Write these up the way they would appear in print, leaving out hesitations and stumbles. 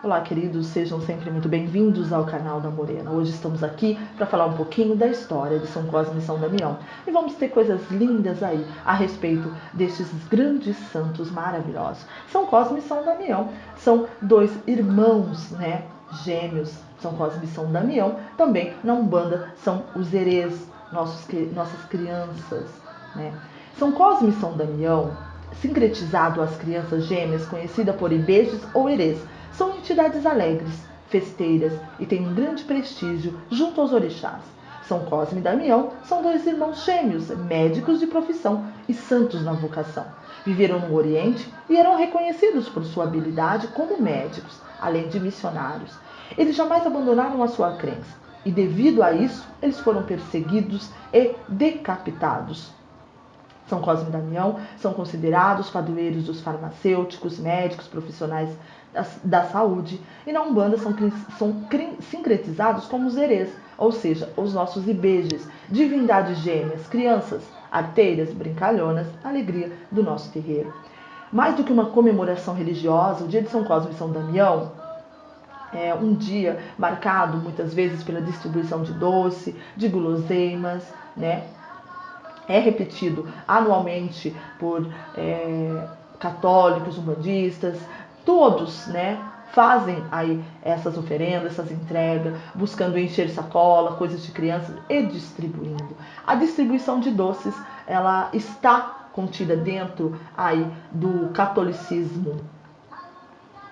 Olá, queridos, sejam sempre muito bem-vindos ao canal da Morena. Hoje estamos aqui para falar um pouquinho da história de São Cosme e São Damião. E vamos ter coisas lindas aí a respeito destes grandes santos maravilhosos. São Cosme e São Damião são dois irmãos, gêmeos. São Cosme e São Damião também na Umbanda são os herês, nossas crianças, São Cosme e São Damião, sincretizado às crianças gêmeas, conhecida por ibejes ou herês, são entidades alegres, festeiras e têm um grande prestígio junto aos orixás. São Cosme e Damião são dois irmãos gêmeos, médicos de profissão e santos na vocação. Viveram no Oriente e eram reconhecidos por sua habilidade como médicos, além de missionários. Eles jamais abandonaram a sua crença e, devido a isso, eles foram perseguidos e decapitados. São Cosme e Damião são considerados padroeiros dos farmacêuticos, médicos, profissionais da saúde, e na Umbanda são sincretizados como os herês, ou seja, os nossos ibejes, divindades gêmeas, crianças, arteiras, brincalhonas, alegria do nosso terreiro. Mais do que uma comemoração religiosa, o dia de São Cosme e São Damião é um dia marcado muitas vezes pela distribuição de doce, de guloseimas, É repetido anualmente por católicos, umbandistas, todos, fazem aí essas oferendas, essas entregas, buscando encher sacola, coisas de crianças e distribuindo. A distribuição de doces, ela está contida dentro aí do catolicismo,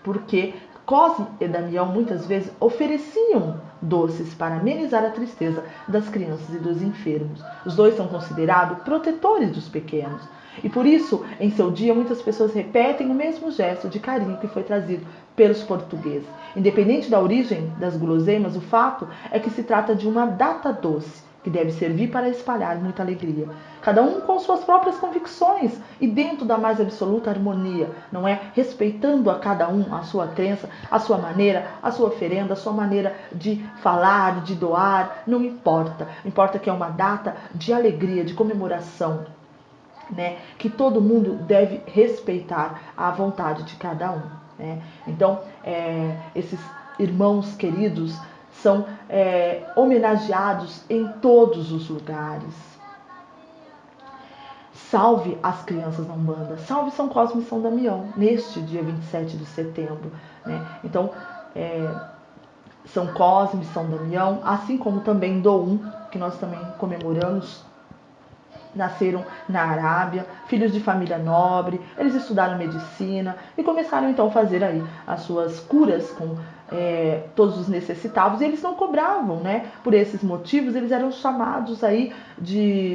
porque Cosme e Damião muitas vezes ofereciam doces para amenizar a tristeza das crianças e dos enfermos. Os dois são considerados protetores dos pequenos. E por isso, em seu dia, muitas pessoas repetem o mesmo gesto de carinho que foi trazido pelos portugueses. Independente da origem das guloseimas, o fato é que se trata de uma data doce, que deve servir para espalhar muita alegria. Cada um com suas próprias convicções e dentro da mais absoluta harmonia, não é? Respeitando a cada um a sua crença, a sua maneira, a sua oferenda, a sua maneira de falar, de doar, não importa. Importa que é uma data de alegria, de comemoração, que todo mundo deve respeitar a vontade de cada um. Então, esses irmãos queridos são homenageados em todos os lugares. Salve as crianças na Umbanda, salve São Cosme e São Damião, neste dia 27 de setembro. Então, São Cosme e São Damião, assim como também Doum, que nós também comemoramos, nasceram na Arábia, filhos de família nobre, eles estudaram medicina e começaram então a fazer aí as suas curas com todos os necessitados, e eles não cobravam, por esses motivos eles eram chamados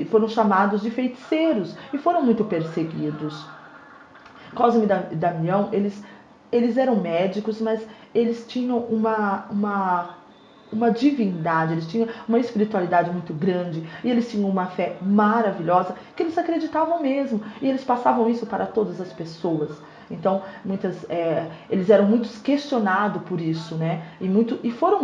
foram chamados de feiticeiros e foram muito perseguidos. Cosme e Damião, eles eram médicos, mas eles tinham uma divindade, eles tinham uma espiritualidade muito grande e eles tinham uma fé maravilhosa que eles acreditavam mesmo e eles passavam isso para todas as pessoas. Então, eles eram muito questionados por isso, e foram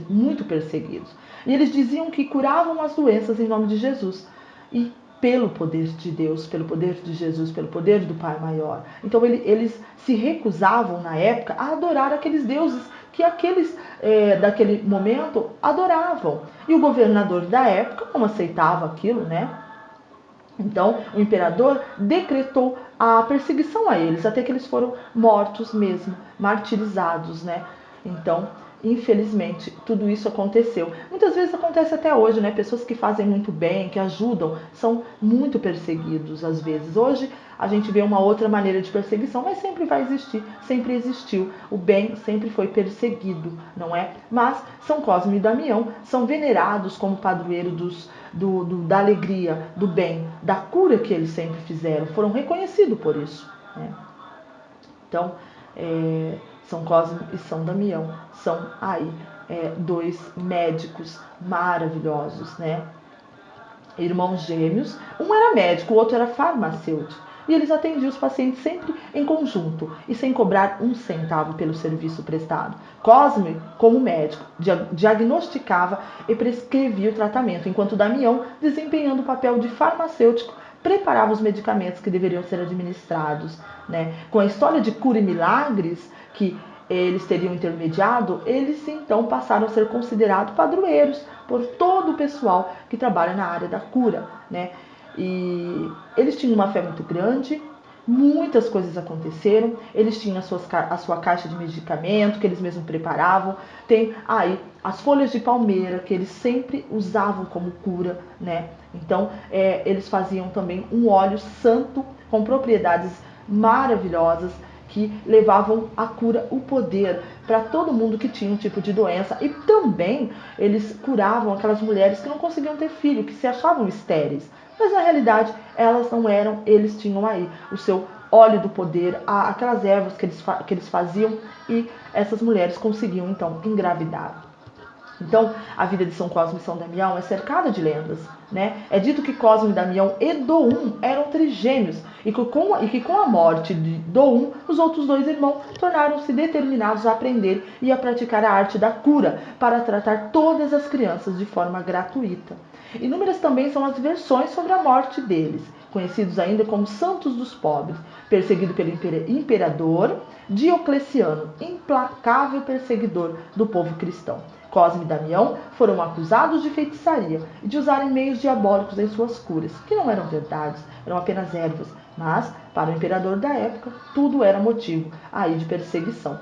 muito perseguidos. E eles diziam que curavam as doenças em nome de Jesus e pelo poder de Deus, pelo poder de Jesus, pelo poder do Pai Maior. Então eles se recusavam na época a adorar aqueles deuses que aqueles daquele momento adoravam. E o governador da época não aceitava aquilo, Então o imperador decretou a perseguição a eles, até que eles foram mortos mesmo, martirizados, Então, infelizmente, tudo isso aconteceu. Muitas vezes acontece até hoje, Pessoas que fazem muito bem, que ajudam, são muito perseguidos às vezes. Hoje a gente vê uma outra maneira de perseguição, mas sempre vai existir, sempre existiu. O bem sempre foi perseguido, não é? Mas São Cosme e Damião são venerados como padroeiro da alegria, do bem, da cura que eles sempre fizeram. Foram reconhecidos por isso, Então, São Cosme e São Damião são aí dois médicos maravilhosos, Irmãos gêmeos, um era médico, o outro era farmacêutico. E eles atendiam os pacientes sempre em conjunto e sem cobrar um centavo pelo serviço prestado. Cosme, como médico, diagnosticava e prescrevia o tratamento, enquanto Damião, desempenhando o papel de farmacêutico, preparava os medicamentos que deveriam ser administrados. Com a história de cura e milagres que eles teriam intermediado, eles então passaram a ser considerados padroeiros por todo o pessoal que trabalha na área da cura, né? E eles tinham uma fé muito grande, muitas coisas aconteceram, eles tinham a sua caixa de medicamento que eles mesmos preparavam, tem aí as folhas de palmeira que eles sempre usavam como cura, né? Então eles faziam também um óleo santo com propriedades maravilhosas que levavam a cura, o poder para todo mundo que tinha um tipo de doença, e também eles curavam aquelas mulheres que não conseguiam ter filho, que se achavam estéreis, mas na realidade elas não eram, eles tinham aí o seu óleo do poder, aquelas ervas que eles faziam, e essas mulheres conseguiam então engravidar. Então, a vida de São Cosme e São Damião é cercada de lendas, né? É dito que Cosme, Damião e Doum eram trigêmeos e que com a morte de Doum, os outros dois irmãos tornaram-se determinados a aprender e a praticar a arte da cura para tratar todas as crianças de forma gratuita. Inúmeras também são as versões sobre a morte deles, conhecidos ainda como Santos dos Pobres, perseguido pelo imperador Diocleciano, implacável perseguidor do povo cristão. Cosme e Damião foram acusados de feitiçaria e de usarem meios diabólicos em suas curas, que não eram verdades, eram apenas ervas, mas, para o imperador da época, tudo era motivo aí de perseguição.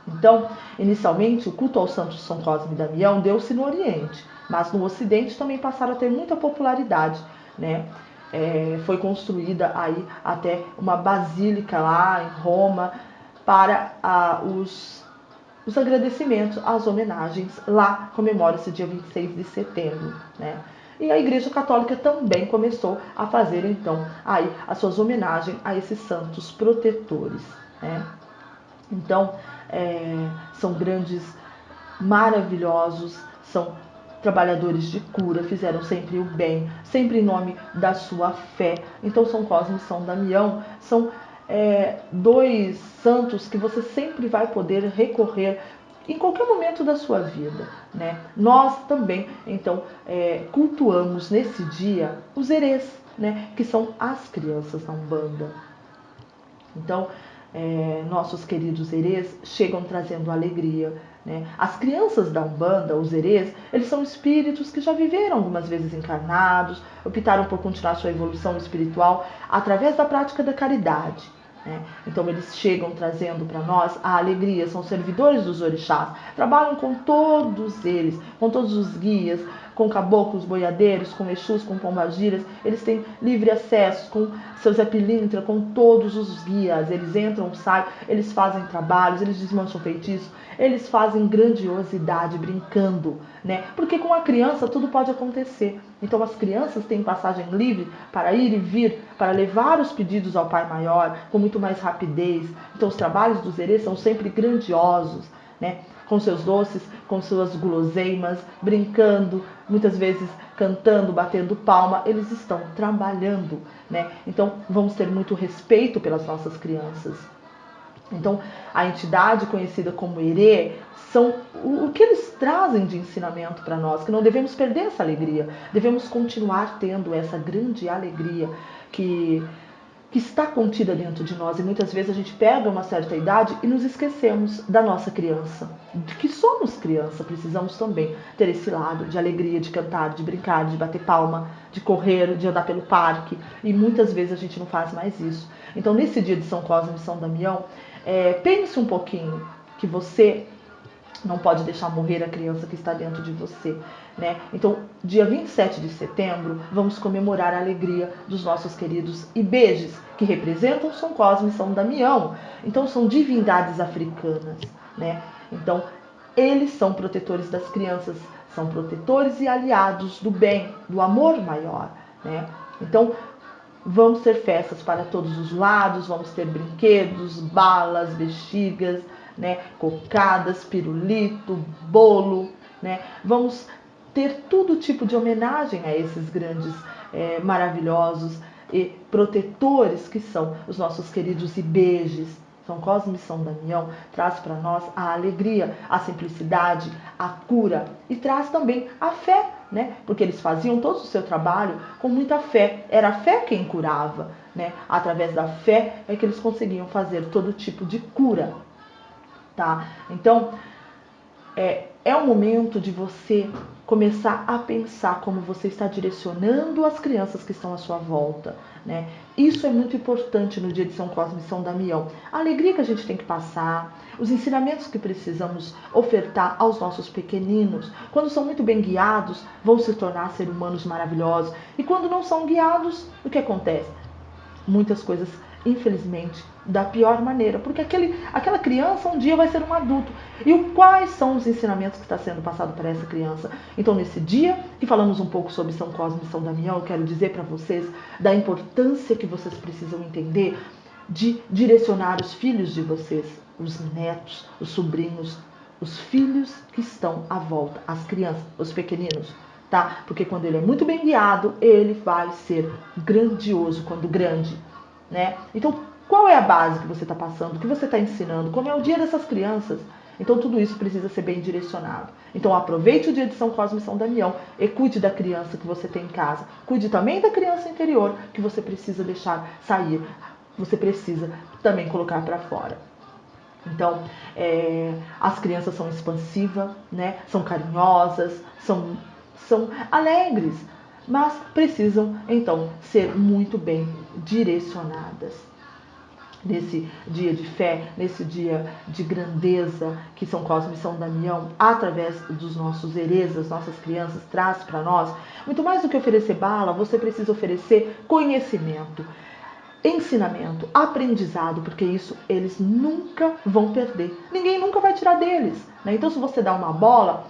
Então, inicialmente, o culto aos santos São Cosme e Damião deu-se no Oriente, mas no Ocidente também passaram a ter muita popularidade, né? Foi construída aí até uma basílica lá em Roma para os agradecimentos, as homenagens. Lá comemora-se dia 26 de setembro, né? E a Igreja Católica também começou a fazer então aí as suas homenagens a esses santos protetores, né? Então, são grandes, maravilhosos, são trabalhadores de cura, fizeram sempre o bem, sempre em nome da sua fé. Então, São Cosme e São Damião são dois santos que você sempre vai poder recorrer em qualquer momento da sua vida, né? Nós também, então, cultuamos nesse dia os herês, né? Que são as crianças da Umbanda. Então, nossos queridos herês chegam trazendo alegria, né? As crianças da Umbanda, os herês, eles são espíritos que já viveram algumas vezes encarnados, optaram por continuar sua evolução espiritual através da prática da caridade, né? Então eles chegam trazendo para nós a alegria, são servidores dos orixás, trabalham com todos eles, com todos os guias, com caboclos, boiadeiros, com exus, com pombagiras. Eles têm livre acesso com seus epilintra, com todos os guias. Eles entram, saem, eles fazem trabalhos, eles desmancham feitiços, eles fazem grandiosidade brincando, né? Porque com a criança tudo pode acontecer. Então as crianças têm passagem livre para ir e vir, para levar os pedidos ao Pai Maior com muito mais rapidez. Então os trabalhos dos herês são sempre grandiosos, né? Com seus doces, com suas guloseimas, brincando, muitas vezes cantando, batendo palma, eles estão trabalhando, né? Então vamos ter muito respeito pelas nossas crianças. Então, a entidade conhecida como herê são o que eles trazem de ensinamento para nós, que não devemos perder essa alegria, devemos continuar tendo essa grande alegria que está contida dentro de nós. E muitas vezes a gente pega uma certa idade e nos esquecemos da nossa criança, de que somos criança, precisamos também ter esse lado de alegria, de cantar, de brincar, de bater palma, de correr, de andar pelo parque, e muitas vezes a gente não faz mais isso. Então nesse dia de São Cosme e São Damião, pense um pouquinho que você não pode deixar morrer a criança que está dentro de você, né? Então, dia 27 de setembro, vamos comemorar a alegria dos nossos queridos Ibejes, que representam São Cosme e São Damião. Então, são divindades africanas, né? Então, eles são protetores das crianças, são protetores e aliados do bem, do amor maior, né? Então, vamos ter festas para todos os lados, vamos ter brinquedos, balas, bexigas, né, cocadas, pirulito, bolo, né? Vamos ter todo tipo de homenagem a esses grandes, maravilhosos e protetores que são os nossos queridos Ibejes. São Cosme e São Damião traz para nós a alegria, a simplicidade, a cura e traz também a fé, né? Porque eles faziam todo o seu trabalho com muita fé. Era a fé quem curava, né? Através da fé é que eles conseguiam fazer todo tipo de cura. tá? Então, é o momento de você começar a pensar como você está direcionando as crianças que estão à sua volta, né? Isso é muito importante no dia de São Cosme e São Damião. A alegria que a gente tem que passar, os ensinamentos que precisamos ofertar aos nossos pequeninos, quando são muito bem guiados, vão se tornar seres humanos maravilhosos. E quando não são guiados, o que acontece? Muitas coisas, infelizmente, da pior maneira, porque aquela criança um dia vai ser um adulto. E quais são os ensinamentos que está sendo passado para essa criança? Então, nesse dia que falamos um pouco sobre São Cosme e São Damião, eu quero dizer para vocês da importância que vocês precisam entender de direcionar os filhos de vocês, os netos, os sobrinhos, os filhos que estão à volta, as crianças, os pequeninos, tá? Porque quando ele é muito bem guiado, ele vai ser grandioso quando grande, né? Então, qual é a base que você está passando, o que você está ensinando, como é o dia dessas crianças? Então, tudo isso precisa ser bem direcionado. Então, aproveite o dia de São Cosme e São Damião e cuide da criança que você tem em casa. Cuide também da criança interior que você precisa deixar sair. Você precisa também colocar para fora. Então, as crianças são expansivas, né? São carinhosas, são alegres, mas precisam, então, ser muito bem direcionadas. Nesse dia de fé, nesse dia de grandeza que São Cosme e São Damião, através dos nossos herês, nossas crianças, traz para nós, muito mais do que oferecer bala, você precisa oferecer conhecimento, ensinamento, aprendizado, porque isso eles nunca vão perder. Ninguém nunca vai tirar deles, né? Então, se você dá uma bola,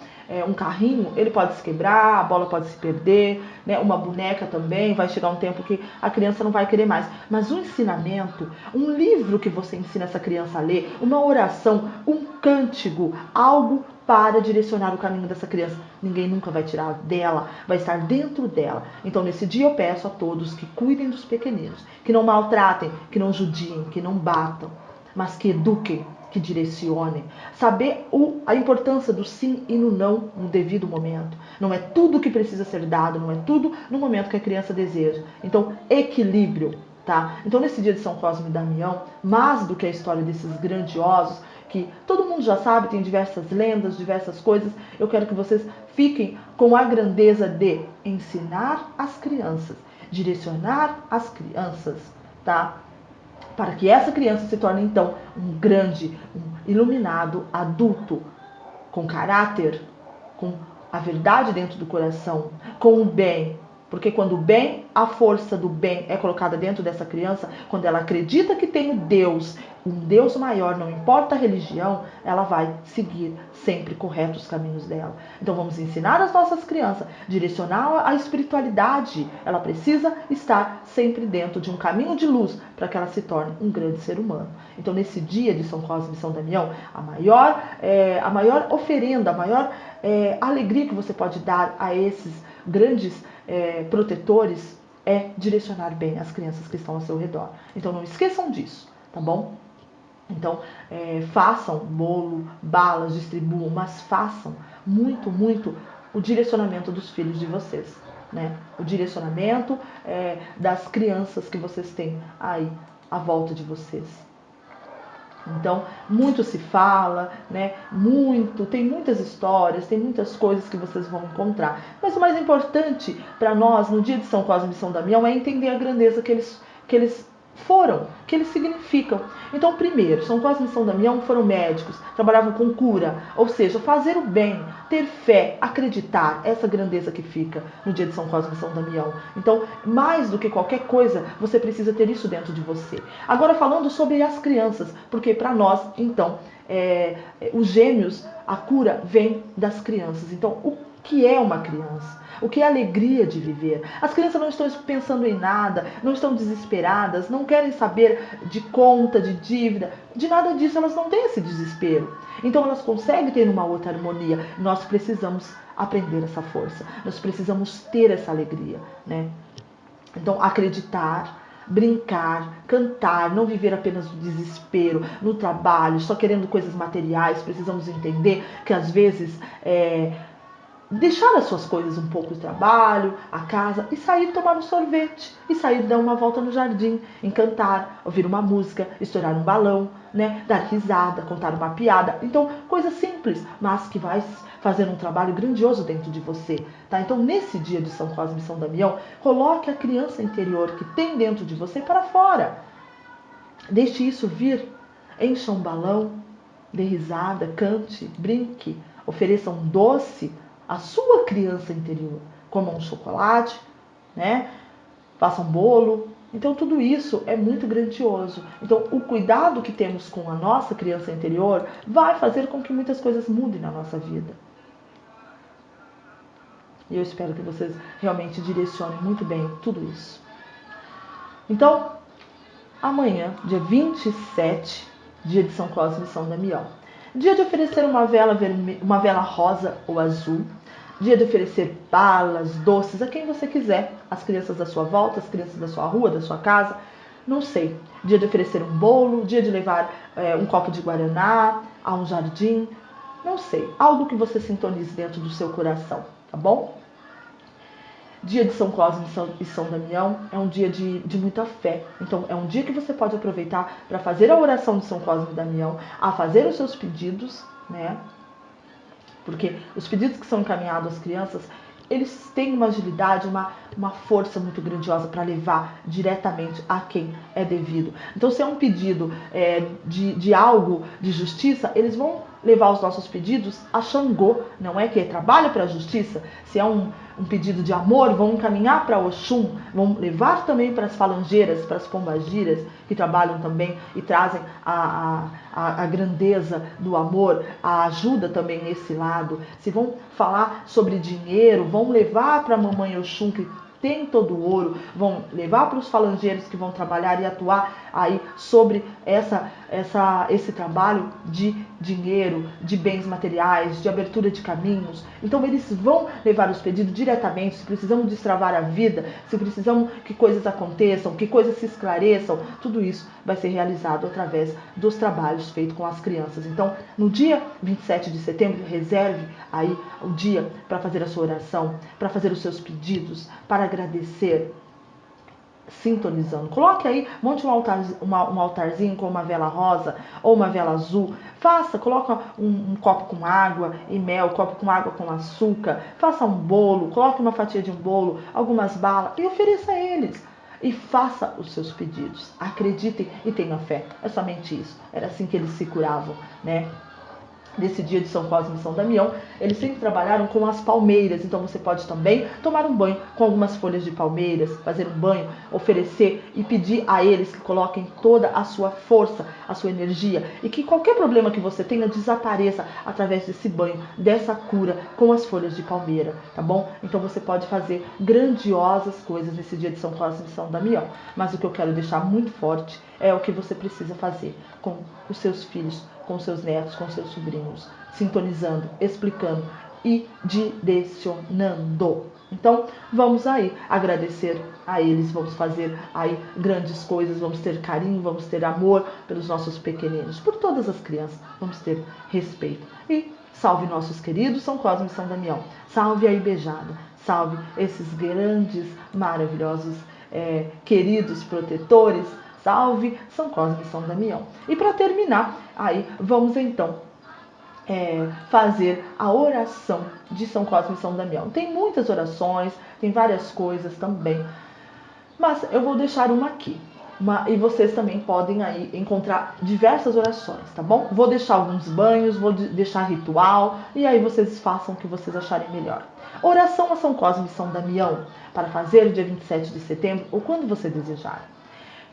um carrinho, ele pode se quebrar, a bola pode se perder, né? Uma boneca também, vai chegar um tempo que a criança não vai querer mais. Mas um ensinamento, um livro que você ensina essa criança a ler, uma oração, um cântico, algo para direcionar o caminho dessa criança, ninguém nunca vai tirar dela, vai estar dentro dela. Então, nesse dia eu peço a todos que cuidem dos pequeninos, que não maltratem, que não judiem, que não batam, mas que eduquem, que direcionem. Saber a importância do sim e no não no devido momento. Não é tudo que precisa ser dado, não é tudo no momento que a criança deseja. Então, equilíbrio, tá? Então, nesse dia de São Cosme e Damião, mais do que a história desses grandiosos, que todo mundo já sabe, tem diversas lendas, diversas coisas, eu quero que vocês fiquem com a grandeza de ensinar as crianças, direcionar as crianças, tá? Para que essa criança se torne, então, um grande, um iluminado adulto, com caráter, com a verdade dentro do coração, com o bem. Porque quando o bem, a força do bem é colocada dentro dessa criança, quando ela acredita que tem um Deus maior, não importa a religião, ela vai seguir sempre correto os caminhos dela. Então vamos ensinar as nossas crianças, direcionar a espiritualidade. Ela precisa estar sempre dentro de um caminho de luz para que ela se torne um grande ser humano. Então nesse dia de São Cosme e São Damião, a maior oferenda, a maior alegria que você pode dar a esses grandes protetores é direcionar bem as crianças que estão ao seu redor. Então não esqueçam disso, tá bom? Então façam bolo, balas, distribuam, mas façam muito, muito o direcionamento dos filhos de vocês, né? O direcionamento das crianças que vocês têm aí à volta de vocês. Então, muito se fala, né? Tem muitas histórias, tem muitas coisas que vocês vão encontrar. Mas o mais importante para nós, no dia de São Cosme e São Damião, é entender a grandeza que eles foram, que eles significam. Então, primeiro, São Cosme e São Damião foram médicos, trabalhavam com cura, ou seja, fazer o bem, ter fé, acreditar, essa grandeza que fica no dia de São Cosme e São Damião. Então, mais do que qualquer coisa, você precisa ter isso dentro de você. Agora, falando sobre as crianças, porque para nós, então, os gêmeos, a cura vem das crianças. Então, o que é uma criança? O que é a alegria de viver? As crianças não estão pensando em nada, não estão desesperadas, não querem saber de conta, de dívida, de nada disso, elas não têm esse desespero. Então elas conseguem ter uma outra harmonia. Nós precisamos aprender essa força, nós precisamos ter essa alegria, né? Então acreditar, brincar, cantar, não viver apenas no desespero, no trabalho, só querendo coisas materiais. Precisamos entender que às vezes deixar as suas coisas um pouco de trabalho, a casa, e sair tomar um sorvete, e sair dar uma volta no jardim, encantar, ouvir uma música, estourar um balão, né? Dar risada, contar uma piada. Então, coisa simples, mas que vai fazer um trabalho grandioso dentro de você, tá? Então, nesse dia de São Cosme e São Damião, coloque a criança interior que tem dentro de você para fora. Deixe isso vir, encha um balão, dê risada, cante, brinque, ofereça um doce à sua criança interior, como um chocolate, né? Faça um bolo. Então tudo isso é muito grandioso. Então o cuidado que temos com a nossa criança interior vai fazer com que muitas coisas mudem na nossa vida. E eu espero que vocês realmente direcionem muito bem tudo isso. Então, amanhã, dia 27, dia de São Cosme e São Damião. Dia de oferecer uma vela rosa ou azul. Dia de oferecer balas, doces a quem você quiser. As crianças da sua volta, as crianças da sua rua, da sua casa. Não sei. Dia de oferecer um bolo. Dia de levar um copo de guaraná a um jardim. Não sei. Algo que você sintonize dentro do seu coração, tá bom? Dia de São Cosme e São Damião é um dia de muita fé. Então, é um dia que você pode aproveitar para fazer a oração de São Cosme e Damião, a fazer os seus pedidos, né? Porque os pedidos que são encaminhados às crianças, eles têm uma agilidade, uma força muito grandiosa para levar diretamente a quem é devido. Então, se é um pedido de algo de justiça, eles vão levar os nossos pedidos a Xangô, não é que trabalha para a justiça. Se é um pedido de amor, vão encaminhar para Oxum, vão levar também para as falangeiras, para as pombagiras, que trabalham também e trazem a grandeza do amor, a ajuda também nesse lado. Se vão falar sobre dinheiro, vão levar para a mamãe Oxum, que tem todo o ouro, vão levar para os falangeiros que vão trabalhar e atuar aí sobre esse trabalho de dinheiro, de bens materiais, de abertura de caminhos. Então eles vão levar os pedidos diretamente. Se precisamos destravar a vida, se precisamos que coisas aconteçam, que coisas se esclareçam, tudo isso vai ser realizado através dos trabalhos feitos com as crianças. Então, no dia 27 de setembro, reserve aí o dia para fazer a sua oração, para fazer os seus pedidos, para agradecer, sintonizando. Coloque aí, monte um altarzinho com uma vela rosa ou uma vela azul. Coloca um copo com água e mel, um copo com água com açúcar. Faça um bolo, coloque uma fatia de um bolo, algumas balas e ofereça a eles. E faça os seus pedidos. Acreditem e tenham fé. É somente isso. Era assim que eles se curavam, né? Nesse dia de São Cosme e São Damião, eles sempre trabalharam com as palmeiras. Então você pode também tomar um banho com algumas folhas de palmeiras, fazer um banho, oferecer e pedir a eles que coloquem toda a sua força, a sua energia, e que qualquer problema que você tenha desapareça através desse banho, dessa cura com as folhas de palmeira, tá bom? Então você pode fazer grandiosas coisas nesse dia de São Cosme e São Damião. Mas o que eu quero deixar muito forte é o que você precisa fazer com os seus filhos, com seus netos, com seus sobrinhos, sintonizando, explicando e direcionando. Então, vamos aí agradecer a eles, vamos fazer aí grandes coisas, vamos ter carinho, vamos ter amor pelos nossos pequeninos, por todas as crianças, vamos ter respeito. E salve nossos queridos São Cosme e São Damião, salve a Ibejada, salve esses grandes, maravilhosos, queridos protetores. Salve São Cosme e São Damião. E para terminar, aí vamos então fazer a oração de São Cosme e São Damião. Tem muitas orações, tem várias coisas também, mas eu vou deixar uma aqui. E vocês também podem aí encontrar diversas orações, tá bom? Vou deixar alguns banhos, vou deixar ritual, e aí vocês façam o que vocês acharem melhor. Oração a São Cosme e São Damião, para fazer dia 27 de setembro, ou quando você desejar.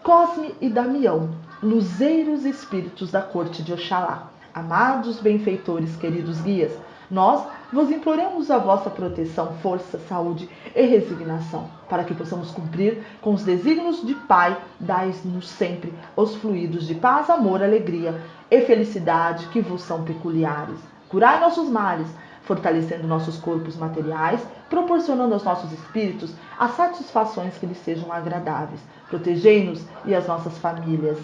Cosme e Damião, luzeiros espíritos da corte de Oxalá, amados benfeitores, queridos guias, nós vos imploramos a vossa proteção, força, saúde e resignação, para que possamos cumprir com os desígnios de Pai, dai-nos sempre os fluidos de paz, amor, alegria e felicidade que vos são peculiares. Curai nossos males, fortalecendo nossos corpos materiais, proporcionando aos nossos espíritos as satisfações que lhes sejam agradáveis. Protegei-nos e as nossas famílias.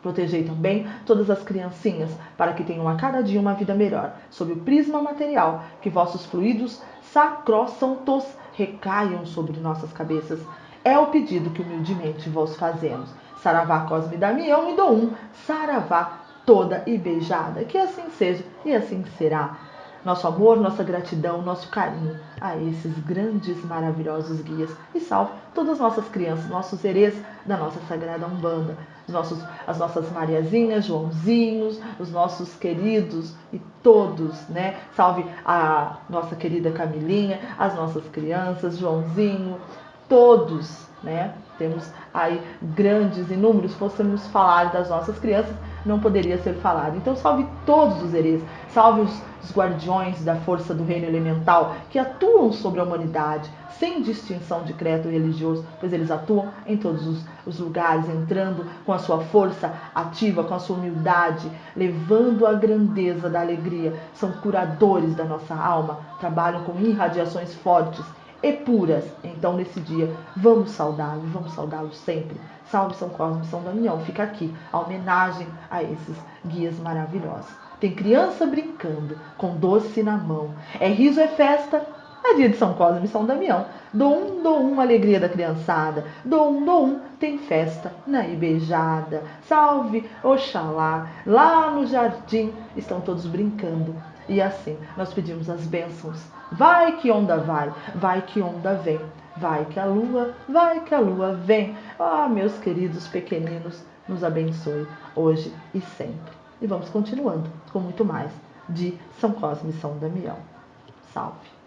Protegei também todas as criancinhas, para que tenham a cada dia uma vida melhor, sob o prisma material, que vossos fluidos sacrossantos recaiam sobre nossas cabeças. É o pedido que humildemente vos fazemos. Saravá Cosme Damião e Dom Saravá toda e beijada. Que assim seja e assim será. Nosso amor, nossa gratidão, nosso carinho a esses grandes, maravilhosos guias. E salve todas as nossas crianças, nossos herês da nossa Sagrada Umbanda, as nossas Mariazinhas, Joãozinhos, os nossos queridos e todos, né? Salve a nossa querida Camilinha, as nossas crianças, Joãozinho, todos, né? Temos aí grandes, inúmeros, se fôssemos falar das nossas crianças, não poderia ser falado. Então salve todos os herês, salve os guardiões da força do reino elemental que atuam sobre a humanidade, sem distinção de credo religioso, pois eles atuam em todos os lugares, entrando com a sua força ativa, com a sua humildade, levando a grandeza da alegria. São curadores da nossa alma, trabalham com irradiações fortes e puras. Então, nesse dia, vamos saudá-los sempre. Salve São Cosme e São Damião. Fica aqui a homenagem a esses guias maravilhosos. Tem criança brincando, com doce na mão. É riso, é festa, é dia de São Cosme e São Damião. Dom, alegria da criançada. Dom, tem festa na Ibeijada. Salve, Oxalá, lá no jardim estão todos brincando. E assim, nós pedimos as bênçãos. Vai que onda vai que onda vem. Vai que a lua vem. Ah, meus queridos pequeninos, nos abençoe hoje e sempre. E vamos continuando com muito mais de São Cosme e São Damião. Salve!